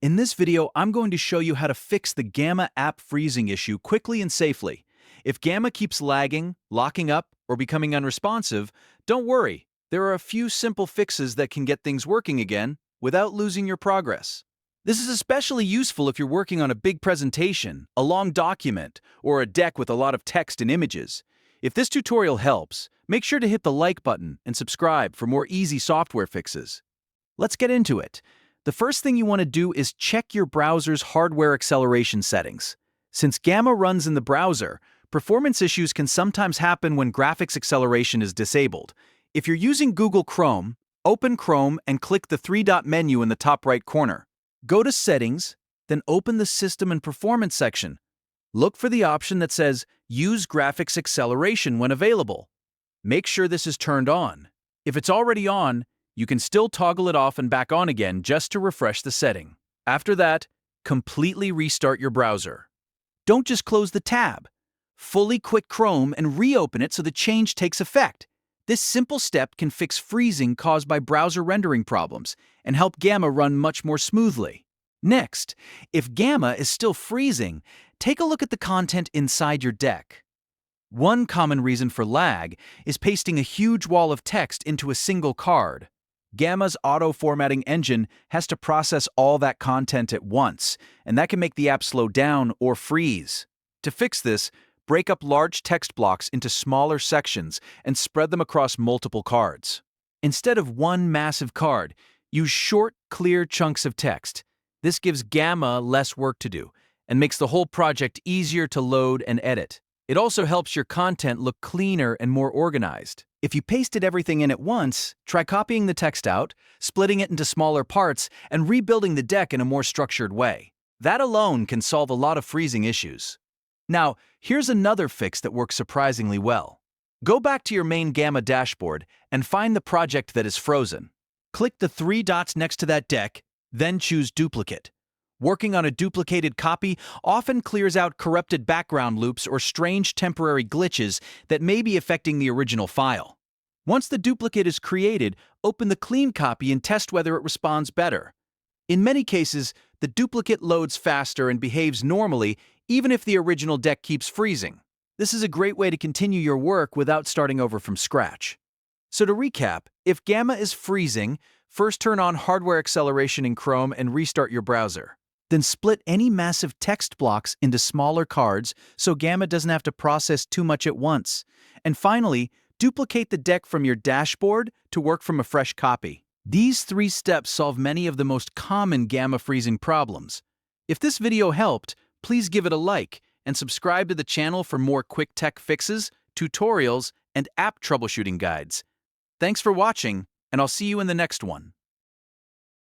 In this video, I'm going to show you how to fix the Gamma app freezing issue quickly and safely. If Gamma keeps lagging, locking up, or becoming unresponsive, don't worry. There are a few simple fixes that can get things working again without losing your progress. This is especially useful if you're working on a big presentation, a long document, or a deck with a lot of text and images. If this tutorial helps, make sure to hit the like button and subscribe for more easy software fixes. Let's get into it. The first thing you want to do is check your browser's hardware acceleration settings. Since Gamma runs in the browser, performance issues can sometimes happen when graphics acceleration is disabled. If you're using Google Chrome, open Chrome and click the three-dot menu in the top right corner. Go to Settings, then open the System and Performance section. Look for the option that says Use Graphics Acceleration when available. Make sure this is turned on. If it's already on, you can still toggle it off and back on again just to refresh the setting. After that, completely restart your browser. Don't just close the tab. Fully quit Chrome and reopen it so the change takes effect. This simple step can fix freezing caused by browser rendering problems and help Gamma run much more smoothly. Next, if Gamma is still freezing, take a look at the content inside your deck. One common reason for lag is pasting a huge wall of text into a single card. Gamma's auto-formatting engine has to process all that content at once, and that can make the app slow down or freeze. To fix this, break up large text blocks into smaller sections and spread them across multiple cards. Instead of one massive card, use short, clear chunks of text. This gives Gamma less work to do and makes the whole project easier to load and edit. It also helps your content look cleaner and more organized. If you pasted everything in at once, try copying the text out, splitting it into smaller parts, and rebuilding the deck in a more structured way. That alone can solve a lot of freezing issues. Now, here's another fix that works surprisingly well. Go back to your main Gamma dashboard and find the project that is frozen. Click the three dots next to that deck, then choose Duplicate. Working on a duplicated copy often clears out corrupted background loops or strange temporary glitches that may be affecting the original file. Once the duplicate is created, open the clean copy and test whether it responds better. In many cases, the duplicate loads faster and behaves normally even if the original deck keeps freezing. This is a great way to continue your work without starting over from scratch. So to recap, if Gamma is freezing, first turn on hardware acceleration in Chrome and restart your browser. Then split any massive text blocks into smaller cards so Gamma doesn't have to process too much at once. And finally, duplicate the deck from your dashboard to work from a fresh copy. These 3 steps solve many of the most common Gamma freezing problems. If this video helped, please give it a like and subscribe to the channel for more quick tech fixes, tutorials, and app troubleshooting guides. Thanks for watching, and I'll see you in the next one.